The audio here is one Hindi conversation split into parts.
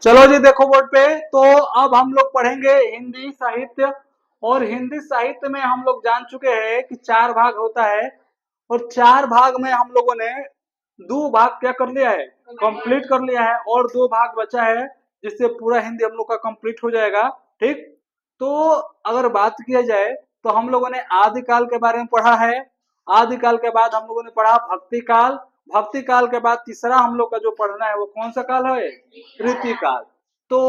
चलो जी देखो बोर्ड पे। तो अब हम लोग पढ़ेंगे हिंदी साहित्य। और हिंदी साहित्य में हम लोग जान चुके हैं कि 4 भाग होता है। और 4 भाग में हम लोगों ने 2 भाग क्या कर लिया है, कंप्लीट कर लिया है, और 2 भाग बचा है, जिससे पूरा हिंदी हम लोग का कंप्लीट हो जाएगा। ठीक। तो अगर बात किया जाए तो हम लोगों ने आदिकाल के बारे में पढ़ा है। आदिकाल के बाद हम लोगों ने पढ़ा भक्ति काल। भक्ति काल के बाद तीसरा हम लोग का जो पढ़ना है वो कौन सा काल है, रीतिकाल। तो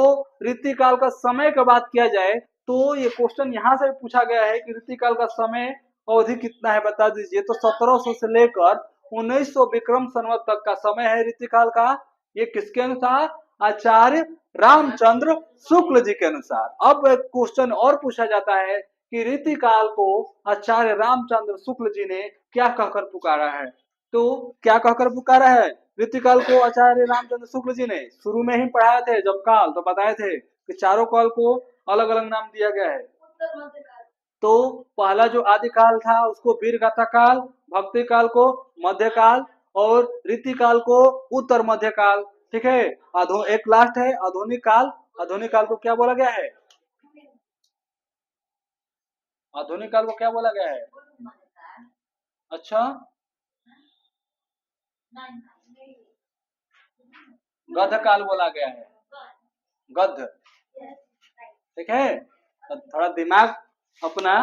रीतिकाल का समय का बात किया जाए तो ये क्वेश्चन यहाँ से पूछा गया है कि रीतिकाल का समय अवधि कितना है बता दीजिए। तो 1700 से लेकर 1900 विक्रम संवत तक का समय है रीतिकाल का। ये किसके अनुसार, आचार्य रामचंद्र शुक्ल जी के अनुसार। अब एक क्वेश्चन और पूछा जाता है कि रीतिकाल को आचार्य रामचंद्र शुक्ल जी ने क्या कहकर पुकारा है। तो क्या कहकर पुकारा है रीतिकाल को आचार्य रामचंद्र शुक्ल जी ने? शुरू में ही पढ़ाए थे जब काल, तो बताए थे कि चारों काल को अलग अलग नाम दिया गया है। तो पहला जो आदिकाल था उसको वीरगाथा काल, भक्ति काल को मध्यकाल, और रीतिकाल को उत्तर मध्यकाल। ठीक है। एक लास्ट है आधुनिक काल। आधुनिक काल को क्या बोला गया है, आधुनिक काल को क्या बोला गया है? अच्छा, गध काल बोला गया है, गध। ठीक है। तो थोड़ा दिमाग अपना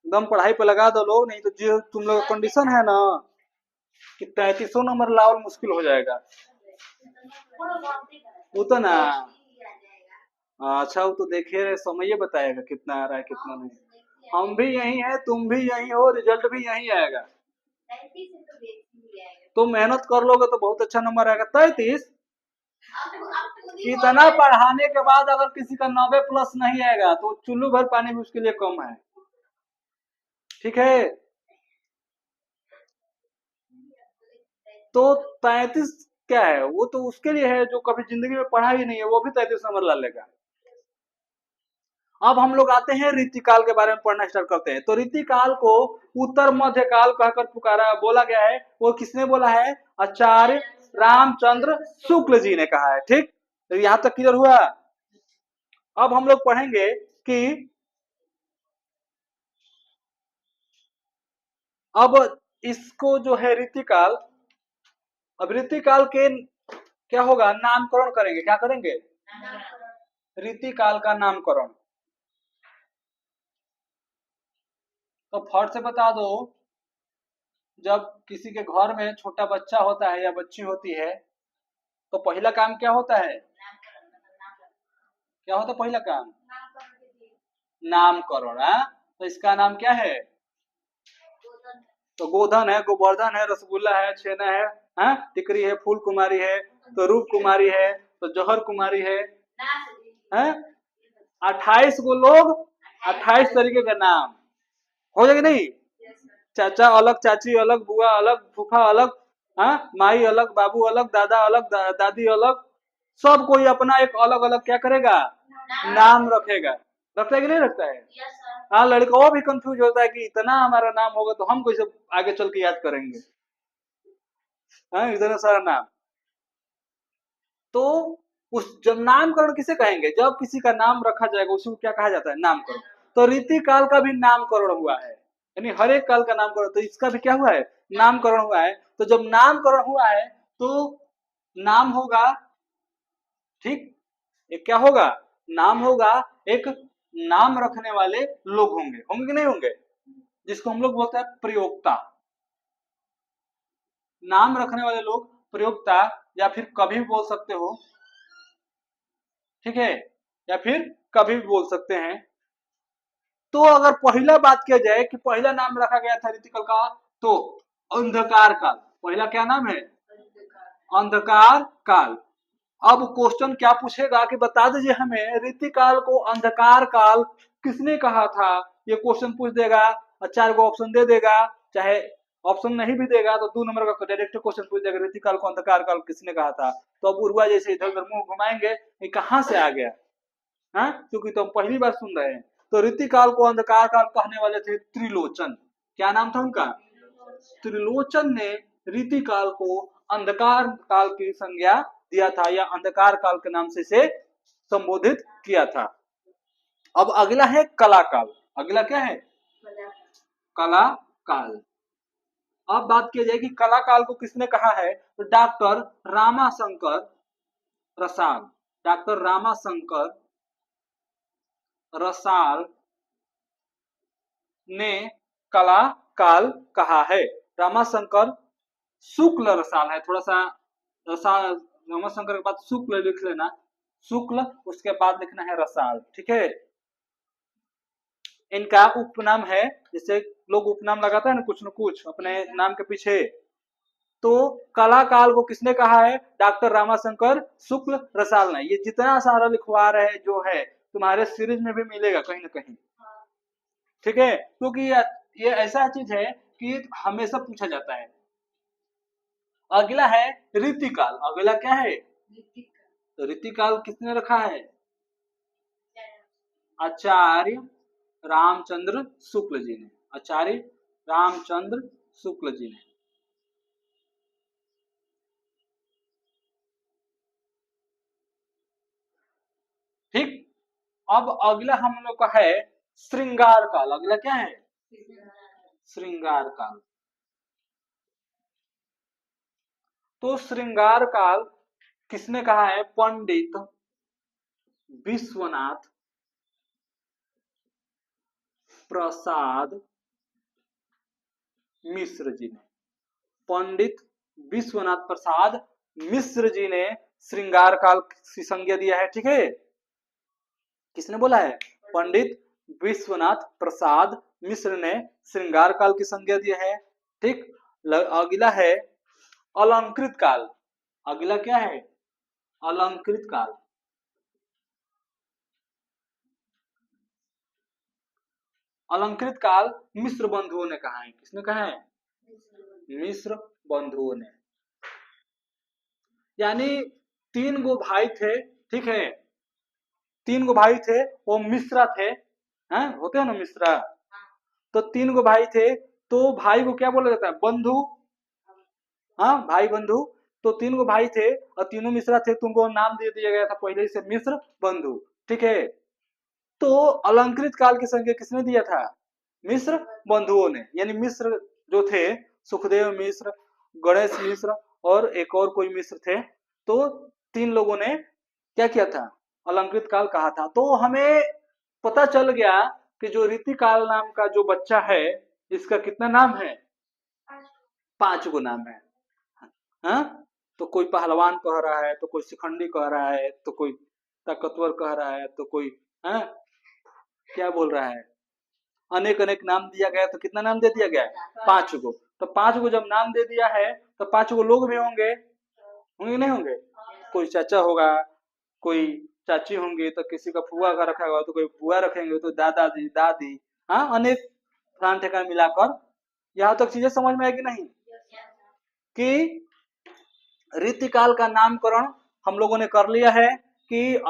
एकदम पढ़ाई पे लगा दो लोग, नहीं तो जो तुम लोग कंडीशन है ना कि 3300 नंबर लावल मुश्किल हो जाएगा। वो तो ना, अच्छा वो तो देखिए रहे, समय बताएगा कितना आ रहा है कितना नहीं। हम भी यही है, तुम भी यही हो, रिजल्ट भी यही आएगा। तो मेहनत कर लोगे तो बहुत अच्छा नंबर आएगा। 33। इतना पढ़ाने के बाद अगर किसी का 90 प्लस नहीं आएगा तो चुल्लू भर पानी भी उसके लिए कम है। ठीक है। तो 33 क्या है, वो तो उसके लिए है जो कभी जिंदगी में पढ़ा ही नहीं है, वो भी 33 नंबर ला लेगा। अब हम लोग आते हैं रीतिकाल के बारे में पढ़ना स्टार्ट करते हैं। तो रीतिकाल को उत्तर मध्य काल कहकर पुकारा बोला गया है। वो किसने बोला है, आचार्य रामचंद्र शुक्ल जी ने कहा है। ठीक। तो यहां तक क्लियर हुआ। अब हम लोग पढ़ेंगे कि अब इसको जो है रीतिकाल, अब रीतिकाल के क्या होगा, नामकरण करेंगे। क्या करेंगे, रीतिकाल का नामकरण। तो फट से बता दो, जब किसी के घर में छोटा बच्चा होता है या बच्ची होती है तो पहला काम क्या होता है, क्या होता है पहला काम, नामकरण। है। तो इसका नाम क्या है, तो गोधन है, गोवर्धन है, रसगुल्ला है, छेना है, हाँ? टिकरी है, फूल कुमारी है, तो रूप कुमारी है, तो जौहर कुमारी है, हैं? 28 गो लोग, 28 तरीके का नाम हो जाएगा नहीं? चाचा अलग, चाची अलग, बुआ अलग, फूफा अलग, हाँ? माई अलग, बाबू अलग, दादा अलग, दादी अलग। सब कोई अपना एक अलग अलग क्या करेगा, नाम रखेगा। रखता है कि नहीं रखता है? हाँ, लड़का भी कंफ्यूज होता है कि इतना हमारा नाम होगा तो हम कैसे आगे चल के याद करेंगे। हाँ, इतना सारा नाम। तो उस जब नामकरण किसे कहेंगे, जब किसी का नाम रखा जाएगा उसी को क्या कहा जाता है, नामकरण। तो रीति काल का भी नामकरण हुआ है, यानी हर एक काल का नामकरण। तो इसका भी क्या हुआ है, नामकरण हुआ है। तो जब नामकरण हुआ है तो नाम होगा, ठीक, एक क्या होगा, नाम होगा, एक नाम रखने वाले लोग होंगे, होंगे कि नहीं होंगे, जिसको हम लोग बोलते हैं प्रयोक्ता। नाम रखने वाले लोग प्रयोक्ता, या फिर कभी भी बोल सकते हो। ठीक है, या फिर कभी भी बोल सकते हैं। तो अगर पहला बात किया जाए कि पहला नाम रखा गया था ऋतिकल का, तो अंधकार काल। पहला क्या नाम है, अंधकार काल। अब क्वेश्चन क्या पूछेगा कि बता दीजिए हमें रीतिकाल को अंधकार काल किसने कहा था। ये क्वेश्चन पूछ देगा और 4 को ऑप्शन दे देगा, चाहे ऑप्शन नहीं भी देगा तो 2 नंबर का डायरेक्ट क्वेश्चन पूछ देगा, रीतिकाल को अंधकार काल किसने कहा था। तो अब उर्वा जैसे इधर उधर मुंह घुमाएंगे, ये कहाँ से आ गया, हाँ? क्योंकि तो हम पहली बार सुन रहे हैं। तो रीतिकाल को अंधकार काल कहने वाले थे त्रिलोचन। क्या नाम था उनका, त्रिलोचन ने रीतिकाल को अंधकार काल की संज्ञा दिया था या अंधकार काल के नाम से इसे संबोधित किया था। अब अगला है कला काल। अगला क्या है? कला काल। अब बात की जाए कि कला काल को किसने कहा है, तो डॉक्टर रामाशंकर प्रसाद, डॉक्टर रामाशंकर रसाल ने कला काल कहा है। रामाशंकर शुक्ल रसाल है, थोड़ा सा रसाल रामाशंकर के बाद शुक्ल लिख लेना, शुक्ल उसके बाद लिखना है रसाल, ठीक है। इनका उपनाम है, जैसे लोग उपनाम लगाता है ना कुछ अपने नाम के पीछे, तो कला काल को किसने कहा है? डॉक्टर रामाशंकर शुक्ल रसाल ने। ये जितना सारा लिखवा रहे जो है तुम्हारे सीरीज में भी मिलेगा कहीं ना कहीं, ठीक है, क्योंकि ये ऐसा चीज है कि हमेशा पूछा जाता है। अगला है रीतिकाल। अगला क्या है? तो रीतिकाल किसने रखा है? आचार्य रामचंद्र शुक्ल जी ने, आचार्य रामचंद्र शुक्ल जी ने। ठीक। अब अगला हम लोग का है श्रृंगार काल। अगला क्या है? श्रृंगार काल। तो श्रृंगार काल किसने कहा है? पंडित विश्वनाथ प्रसाद मिश्र जी ने। पंडित विश्वनाथ प्रसाद मिश्र जी ने श्रृंगार काल की संज्ञा दिया है, ठीक है। किसने बोला है? पंडित विश्वनाथ प्रसाद मिश्र ने श्रृंगार काल की संज्ञा दिया है, ठीक। अगला है अलंकृत काल। अगला क्या है? अलंकृत काल। अलंकृत काल मिश्र बंधुओं ने कहा है। किसने कहा है? मिश्र बंधुओं ने। यानी 3 गो भाई थे, ठीक है, 3 गो भाई थे, वो मिश्रा थे, हैं, होते हैं ना मिश्रा। तो 3 गो भाई थे, तो भाई को क्या बोला जाता है? बंधु। हाँ, भाई बंधु। तो 3 गो भाई थे और तीनों मिश्रा थे, तुमको नाम दे दिया गया था पहले से मिश्र बंधु, ठीक है। तो अलंकृत काल की संज्ञा किसने दिया था? मिश्र बंधुओं ने। यानी मिश्र जो थे, सुखदेव मिश्र, गणेश मिश्र और एक और कोई मिश्र थे, तो 3 लोगों ने क्या किया था? अलंकृत काल कहा था। तो हमें पता चल गया कि जो रीति काल नाम का जो बच्चा है, इसका कितना नाम है? 5 गो नाम है। हाँ, तो कोई पहलवान कह रहा है, तो कोई शिखंडी कह रहा है, तो कोई ताकतवर कह रहा है, तो कोई हाँ क्या बोल रहा है, अनेक अनेक नाम दिया गया। तो कितना नाम दे दिया गया? 5 गो। तो 5 गो जब नाम दे दिया है, तो 5 गो लोग भी होंगे, होंगे नहीं होंगे? कोई चाचा होगा, कोई चाची होंगी, तो किसी का फुआ का रखा होगा, तो कोई बुआ रखेंगे, तो दादाजी दादी, हाँ, अनेक ठान ठिकाना मिलाकर। यहाँ तक चीजें समझ में आएगी नहीं कि रीतिकाल का नामकरण हम लोगों ने कर लिया है कि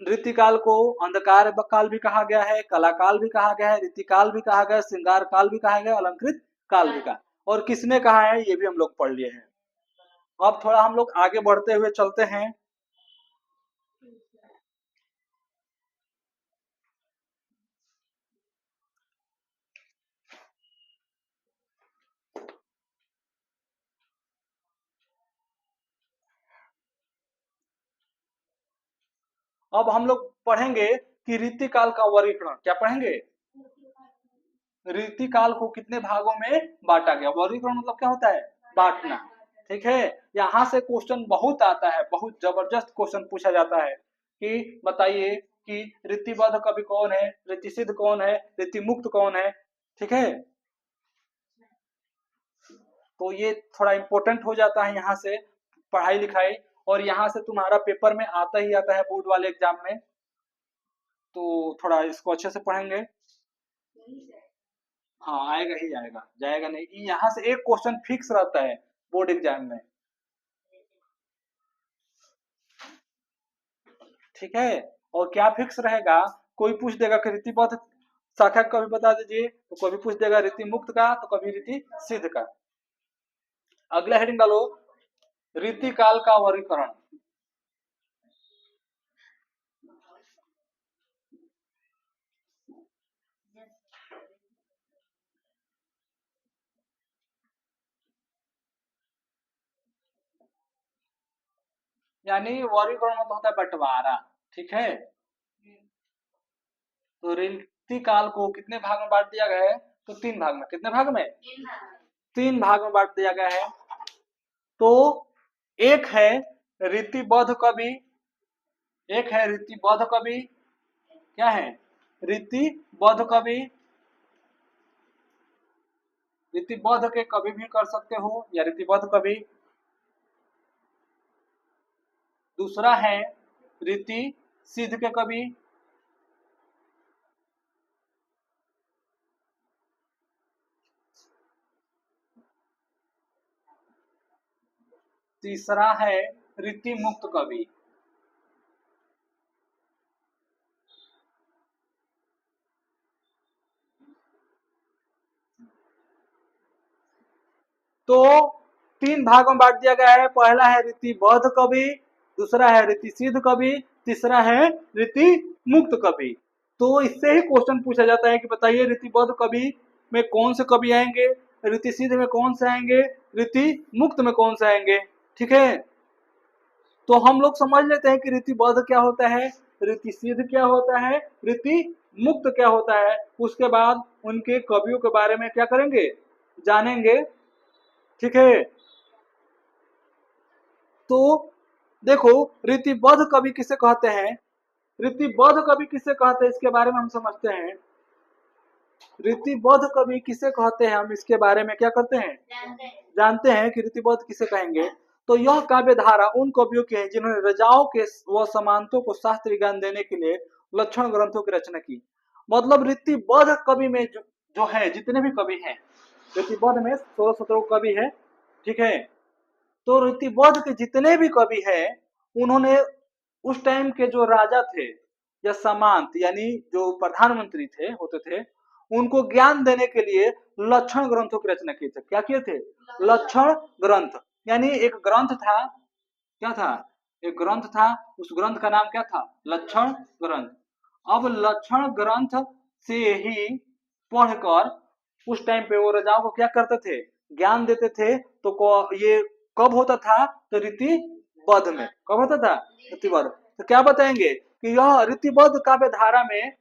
रीतिकाल को अंधकार काल भी कहा गया है, कला काल भी कहा गया है, रीतिकाल भी कहा गया है, श्रृंगार काल भी कहा गया, अलंकृत काल भी कहा, और किसने कहा है ये भी हम लोग पढ़ लिए हैं। अब थोड़ा हम लोग आगे बढ़ते हुए चलते हैं। अब हम लोग पढ़ेंगे कि रीतिकाल का वर्गीकरण। क्या पढ़ेंगे? रीतिकाल को कितने भागों में बांटा गया। वर्गीकरण मतलब क्या होता है? बांटना, ठीक है। यहाँ से क्वेश्चन बहुत आता है, बहुत जबरदस्त क्वेश्चन पूछा जाता है कि बताइए कि रीतिबद्ध कवि कौन है, रीति सिद्ध कौन है, रीति मुक्त कौन है, ठीक है। तो ये थोड़ा इंपॉर्टेंट हो जाता है यहाँ से पढ़ाई लिखाई, और यहाँ से तुम्हारा पेपर में आता ही आता है बोर्ड वाले एग्जाम में, तो थोड़ा इसको अच्छे से पढ़ेंगे। हाँ, आएगा ही आएगा, जाएगा नहीं। यहाँ से एक क्वेश्चन फिक्स रहता है बोर्ड एग्जाम में, ठीक है। और क्या फिक्स रहेगा? कोई पूछ देगा कि रीतिबद्ध शाखा कभी बता दीजिए, तो कभी पूछ देगा रीति मुक्त का, तो कभी रीति सिद्ध का। अगला हेडिंग डालो, रीति काल का वर्गीकरण। यानी वर्गीकरण मतलब होता है बंटवारा, ठीक है। तो रीति काल को कितने भाग में बांट दिया गया है? तो 3 भाग में। कितने भाग में? 3 भाग में बांट दिया गया है। तो एक है रीतिबद्ध कवि, एक है रीतिबद्ध कवि। क्या है? रीतिबद्ध कवि। रीतिबद्ध के कवि भी कर सकते हो या रीतिबद्ध कवि। दूसरा है रीति सिद्ध के कवि। तीसरा है रीति मुक्त कवि। तो 3 भागों में बांट दिया गया है। पहला है रीतिबद्ध कवि, दूसरा है रीति सिद्ध कवि, तीसरा है रीति मुक्त कवि। तो इससे ही क्वेश्चन पूछा जाता है कि बताइए रीतिबद्ध कवि में कौन से कवि आएंगे, रीति सिद्ध में कौन से आएंगे, रीति मुक्त में कौन से आएंगे। ठीक है, तो हम लोग समझ लेते हैं कि रीतिबद्ध क्या होता है, रीति सिद्ध क्या होता है, रीति मुक्त क्या होता है। उसके बाद उनके कवियों के बारे में क्या करेंगे, जानेंगे। ठीक है, तो देखो रीतिबद्ध कवि किसे कहते हैं, रीतिबद्ध कवि किसे कहते हैं इसके बारे में हम समझते हैं। रीतिबद्ध कवि किसे कहते हैं हम इसके बारे में क्या करते हैं, जानते हैं कि रीतिबद्ध किसे कहेंगे। तो यह काव्य धारा उन कवियों की है जिन्होंने रजाओं के व समांतों को शास्त्रीय ज्ञान देने के लिए लक्षण ग्रंथों की रचना की। मतलब रीतिबद्ध कवि में जो है जितने भी कवि हैं, रीतिबद्ध में 16-17 कवि है। ठीक है, तो रीतिबद्ध के जितने भी कवि हैं उन्होंने उस टाइम के जो राजा थे या सामंत यानी जो प्रधानमंत्री थे होते थे उनको ज्ञान देने के लिए लक्षण ग्रंथों की रचना की थी। क्या किए थे? लक्षण ग्रंथ। यानी एक ग्रंथ था, क्या था? एक ग्रंथ था, उस ग्रंथ का नाम क्या था? लक्षण ग्रंथ। अब लक्षण ग्रंथ से ही पढ़कर उस टाइम पे वो राजाओं को क्या करते थे, ज्ञान देते थे। तो ये कब होता था? तो रीतिबद्ध में। कब होता था? रीतिबद्ध। तो क्या बताएंगे कि यह रीतिबद्ध काव्य धारा में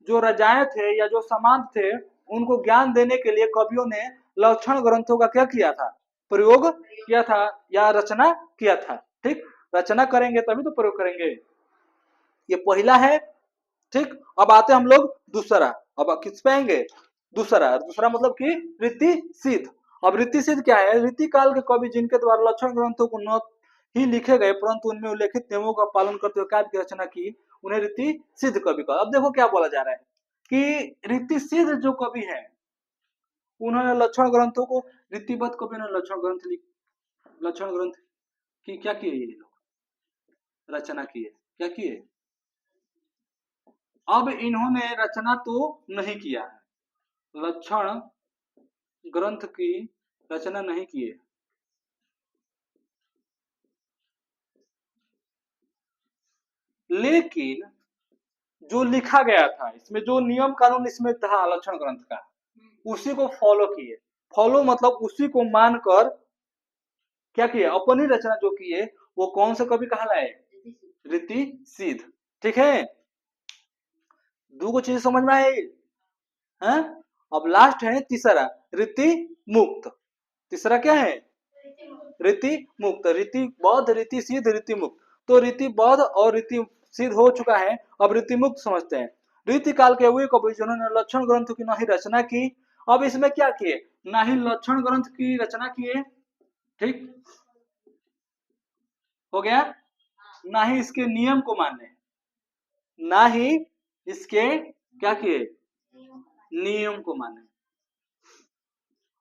जो राजाएं थे या जो सामंत थे उनको ज्ञान देने के लिए कवियों ने लक्षण ग्रंथों का क्या किया था? प्रयोग किया था या रचना किया था। ठीक, रचना करेंगे तभी तो प्रयोग करेंगे। ये पहला है। ठीक, अब आते हम लोग दूसरा। अब किस पे आएंगे? दूसरा। दूसरा मतलब कि रीति सिद्ध। अब रीति सिद्ध क्या है? रीति काल के कवि जिनके द्वारा लक्षण ग्रंथों को न ही लिखे गए परंतु उनमें उल्लेखित नियमों का पालन करते हुए काव्य की रचना की, उन्हें रीति सिद्ध कवि का। अब देखो क्या बोला जा रहा है कि रीति सिद्ध जो कवि है उन्होंने लक्षण ग्रंथों को, रीतिबद्ध कवि ने लक्षण ग्रंथ की क्या किए, ये लोग रचना किए। क्या किए? अब इन्होंने रचना तो नहीं किया है, लक्षण ग्रंथ की रचना नहीं किए, लेकिन जो लिखा गया था इसमें, जो नियम कानून इसमें था लक्षण ग्रंथ का, उसी को फॉलो किए। फॉलो मतलब उसी को मानकर क्या किए, अपनी रचना जो किए वो कौन सा कवि कहलाए? रीति सिद्ध। ठीक है, दो को चीज समझ में आई है? अब लास्ट है तीसरा, रीति मुक्त। तीसरा क्या है? रीति मुक्त। रीति बद्ध, रीति सिद्ध, रीति मुक्त। तो रीति बद्ध और रीति सिद्ध हो चुका है, अब रीति मुक्त समझते हैं। रीति काल के हुए कवि जिन्होंने लक्षण ग्रंथ की ना ही रचना की। अब इसमें क्या किए? ना ही लक्षण ग्रंथ की रचना किए, ठीक हो गया, ना ही इसके नियम को माने, ना ही इसके क्या किए, नियम को माने।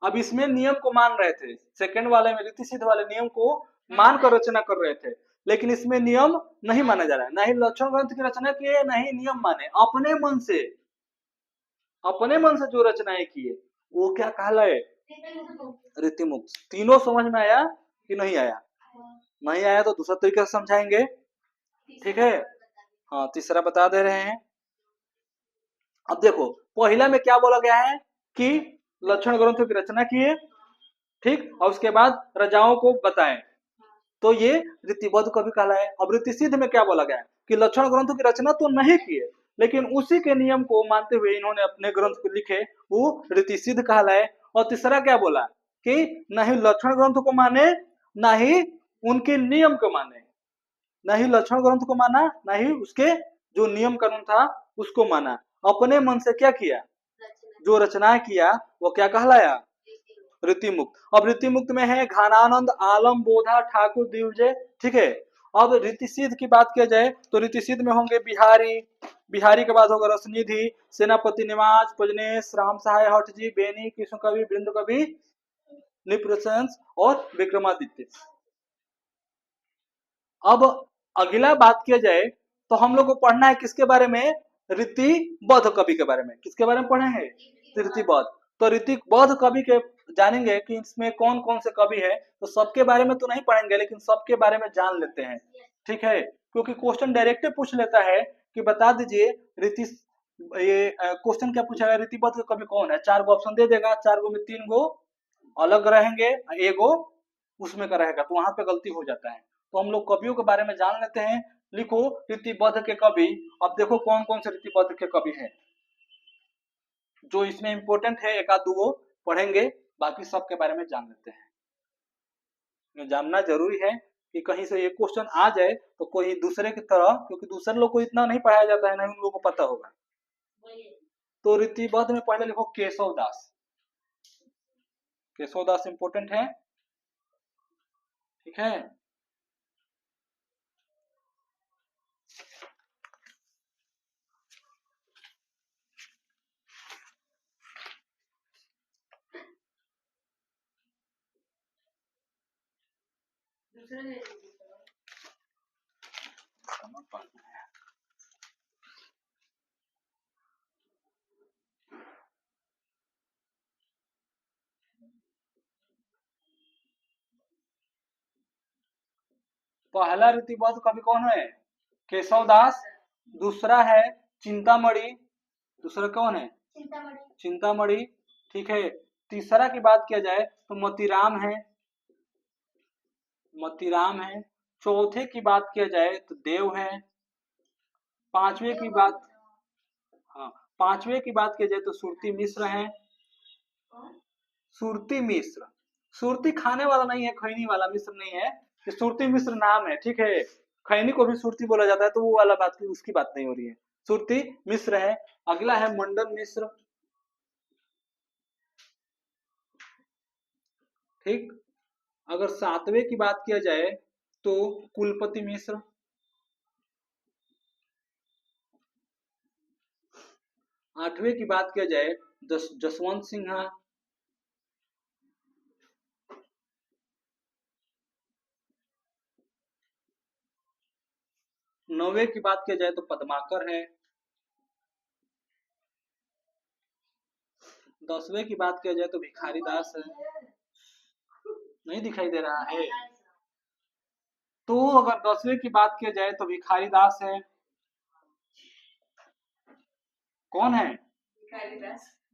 अब इसमें नियम को मान रहे थे, सेकंड वाले में रीति सिद्ध वाले नियम को मानकर रचना कर रहे थे, लेकिन इसमें नियम नहीं माना जा रहा है। ना ही लक्षण ग्रंथ की रचना किए, ना ही नियम माने, अपने मन से, अपने मन से जो रचनाएं किए वो क्या कहलाए? रीति मुक्त। तीनों समझ में आया कि नहीं आया? नहीं आया तो दूसरा तरीके से समझाएंगे। ठीक है, हाँ तीसरा बता दे रहे हैं। अब देखो पहला में क्या बोला गया है कि लक्षण ग्रंथों की रचना किए, ठीक, और उसके बाद राजाओं को बताएं। तो ये रीतिबद्ध कवि कहलाए। अब रीतिसिद्ध में क्या बोला गया है कि लक्षण ग्रंथों की रचना तो नहीं किए, लेकिन उसी के नियम को मानते हुए इन्होंने अपने ग्रंथ को लिखे, वो रीतिसिद्ध कहलाए। और तीसरा क्या बोला कि न ही लक्षण ग्रंथ को माने, न ही उनके नियम को माने, न ही लक्षण ग्रंथ को माना, न ही उसके जो नियम कानून था उसको माना। अपने मन से क्या किया, जो रचनाएं किया वो क्या कहलाया, रीति मुक्त। अब रीति मुक्त में है घानानंद, आलम, बोधा, ठाकुर, दिवजय। ठीक है। अब रीति सिद्ध की बात किया जाए तो रीति सिद्ध में होंगे बिहारी, बिहारी के बाद होगा रसनिधि, सेनापति निवाज, पजनेश, राम सहाय हठ जी, बेनी, कृष्ण कवि, वृंद कवि, निप्रशंस और विक्रमादित्य। अब अगला बात किया जाए तो हम लोग को पढ़ना है किसके बारे में, रीतिबद्ध कवि के बारे में। किसके बारे में पढ़ेंगे, रीतिबद्ध। तो रीतिबद्ध कवि के जानेंगे कि इसमें कौन कौन से कवि है। तो सबके बारे में तो नहीं पढ़ेंगे, लेकिन सबके बारे में जान लेते हैं। ठीक है, क्योंकि क्वेश्चन डायरेक्ट पूछ लेता है कि बता दीजिए रीति, ये क्वेश्चन क्या पूछा है, रीतिबद्ध कवि कौन है। 4 गो ऑप्शन दे देगा, 4 गो में 3 गो अलग रहेंगे, एगो उसमें का रहेगा, तो वहां पे गलती हो जाता है। तो हम लोग कवियों के बारे में जान लेते हैं। लिखो रीतिबद्ध के कवि। अब देखो कौन कौन से रीतिबद्ध के कवि हैं जो इसमें इंपॉर्टेंट है, एक आध दो पढ़ेंगे, बाकी सब के बारे में जान लेते हैं। जानना जरूरी है कि कहीं से ये क्वेश्चन आ जाए तो कोई दूसरे की तरह, क्योंकि दूसरे लोग को इतना नहीं पढ़ाया जाता है, नहीं उन लोगों को पता होगा। तो रीतिबद्ध में पहले लिखो केशव दास। केशव दास इंपॉर्टेंट है। ठीक है। पहला रीतिबद्ध कवि कौन है, केशव दास। दूसरा है चिंतामणि। दूसरा कौन है, चिंतामणि। ठीक है। तीसरा की बात किया जाए तो मोतीराम है, मोतीराम है। चौथे की बात किया जाए तो देव है। पांचवे की बात, हाँ, पांचवे की बात किया जाए तो सुरती मिश्र है। सुरती मिश्र, सुरती खाने वाला नहीं है, खैनी वाला मिश्र नहीं है, ये सुरती मिश्र नाम है। ठीक है। खैनी को भी सुरती बोला जाता है, तो वो वाला बात, उसकी बात नहीं हो रही है। सुरती मिश्र है। अगला है मंडन मिश्र। ठीक। अगर सातवें की बात किया जाए तो कुलपति मिश्र। आठवें की बात किया जाए जसवंत सिन्हा। नौवें की बात किया जाए तो पद्माकर है। 10वें की बात किया जाए तो भिखारी दास है। नहीं दिखाई दे रहा है। तो अगर 10वें की बात किया जाए तो भिखारी दास है। कौन है,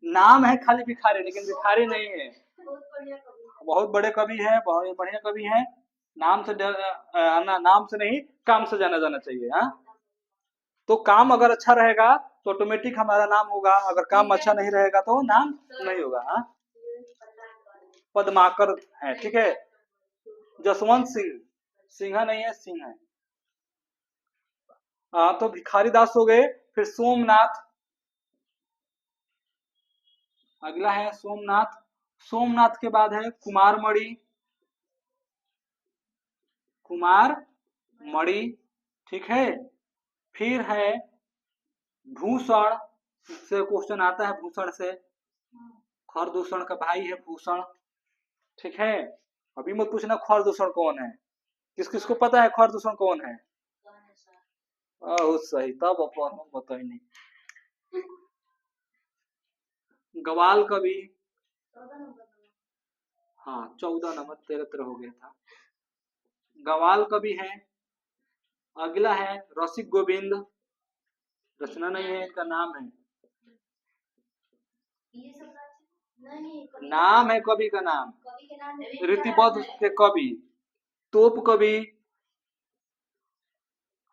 नाम है खाली भिखारी, लेकिन भिखारी नहीं है। बहुत बड़े कवि है, बहुत बढ़िया कवि है। नाम से नाम से नहीं, काम से जाना जाना चाहिए। हाँ, तो काम अगर अच्छा रहेगा तो ऑटोमेटिक हमारा नाम होगा, अगर काम अच्छा नहीं रहेगा तो नाम नहीं होगा। हाँ, पद्माकर है। ठीक है। जसवंत सिंह, सिंहा नहीं है, सिंह है। हाँ, तो भिखारी दास हो गए। फिर सोमनाथ, अगला है सोमनाथ। सोमनाथ के बाद है कुमारमणि, कुमारमणि। ठीक है। फिर है भूषण, इससे क्वेश्चन आता है भूषण से, खरदूषण का भाई है भूषण। ठीक है। अभी मत पूछना खरदूषण कौन है, किस किस को पता है खरदूषण कौन है। सही, तब अपन बताई नहीं। गवाल कवि, हाँ 14 नंबर, 13 हो गया था। गवाल कवि है। अगला है रसिक गोविंद, रचना नहीं है, इनका नाम है, नाम है कवि का नाम, रीतिबद्ध के कवि। तोप कवि,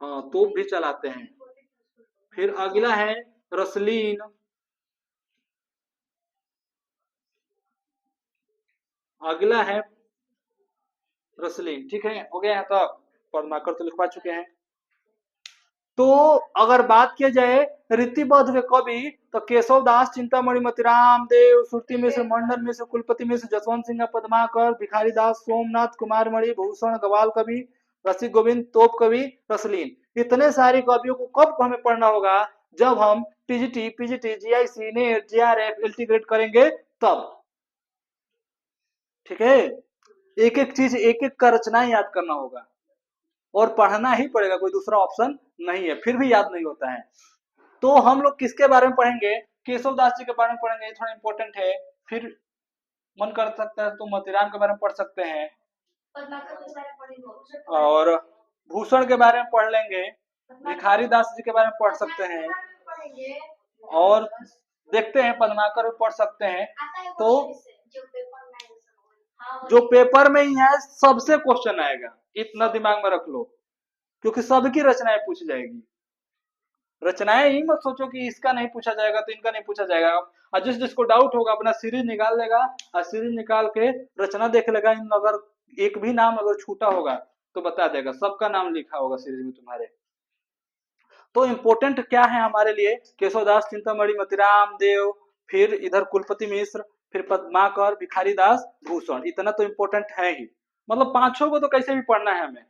हाँ तोप भी चलाते हैं। फिर अगला है रसलीन, अगला है रसलीन। ठीक है, हो गया है तब, पद्माकर तो लिखवा चुके हैं। तो अगर बात किया जाए रीतिबद्ध के कवि, तो केशव दास, चिंतामणि मोतीराम देव, श्रुति मिश्र, मंडन मिश्र, कुलपति मिश्र, जसवंत सिंह पद्माकर, भिखारी दास, सोमनाथ, कुमार मणि, भूषण, गवाल कवि, रसिक गोविंद, तोप कवि, रसलीन। इतने सारे कवियों को कब हमें पढ़ना होगा? जब हम TGT, PGT, GIC, net, JRF, LT grade करेंगे तब। ठीक है, एक एक चीज, एक एक का रचना याद करना होगा और पढ़ना ही पड़ेगा, कोई दूसरा ऑप्शन नहीं है, फिर भी याद नहीं होता है। तो हम लोग किसके बारे में पढ़ेंगे? केशव दास जी के बारे में पढ़ेंगे, ये थोड़ा इंपॉर्टेंट है। फिर मन कर सकता है तो मोतीराम के बारे में पढ़ सकते हैं, और भूषण के बारे में पढ़ लेंगे, भिखारी दास जी के बारे में पढ़ सकते हैं, और देखते हैं पद्माकर भी पढ़ सकते हैं। तो जो पेपर में ही है सबसे क्वेश्चन आएगा, इतना दिमाग में रख लो, क्योंकि सबकी रचनाएं पूछ जाएगी। रचनाएं ही मत सोचो कि इसका नहीं पूछा जाएगा तो इनका नहीं पूछा जाएगा। और जिस जिसको डाउट होगा अपना सीरीज निकाल लेगा, और सीरीज निकाल के रचना देख लेगा, इन अगर एक भी नाम अगर छूटा होगा तो बता देगा, सबका नाम लिखा होगा सीरीज में तुम्हारे। तो इम्पोर्टेंट क्या है हमारे लिए? केशवदास, चिंतामणि, मोतीराम देव, फिर इधर कुलपति मिश्र, फिर पद्माकर, भिखारी दास, भूषण, इतना तो इम्पोर्टेंट है ही। मतलब पांचों को तो कैसे भी पढ़ना है हमें,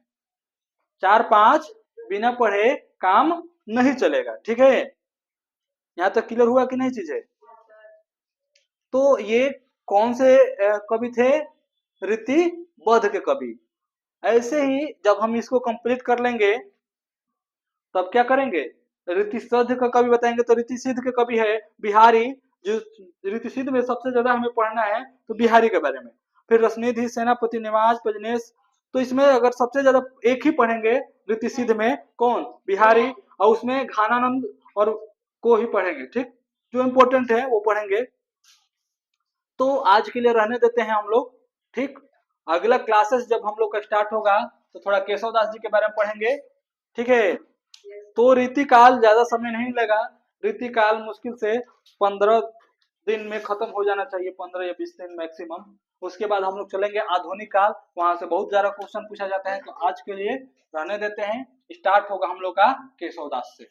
4-5 बिना पढ़े काम नहीं चलेगा। ठीक है, यहाँ तक क्लियर हुआ कि नहीं चीजें? तो ये कौन से कवि थे? रीतिबद्ध के कवि। ऐसे ही जब हम इसको कंप्लीट कर लेंगे तब क्या करेंगे? रीति सिद्ध का कवि बताएंगे, तो रीति सिद्ध के कवि है बिहारी। जो रीति सिद्ध में सबसे ज्यादा हमें पढ़ना है तो बिहारी के बारे में। फिर रसनिधि, सेनापति, निवाज, पजनेश। तो इसमें अगर सबसे ज्यादा एक ही पढ़ेंगे रीति सिद्ध में, कौन? बिहारी, और उसमें घानानंद और को ही पढ़ेंगे। ठीक, जो इम्पोर्टेंट है वो पढ़ेंगे। तो आज के लिए रहने देते हैं हम लोग। ठीक, अगला क्लासेस जब हम लोग का स्टार्ट होगा तो थोड़ा केशवदास जी के बारे में पढ़ेंगे। ठीक है, तो रीतिकाल ज्यादा समय नहीं लगा, रीतिकाल मुश्किल से 15 दिन में खत्म हो जाना चाहिए, 15 या 20 दिन मैक्सिमम। उसके बाद हम लोग चलेंगे आधुनिक काल, वहां से बहुत ज्यादा क्वेश्चन पूछा जाता है। तो आज के लिए रहने देते हैं, स्टार्ट होगा हम लोग का केशवदास से।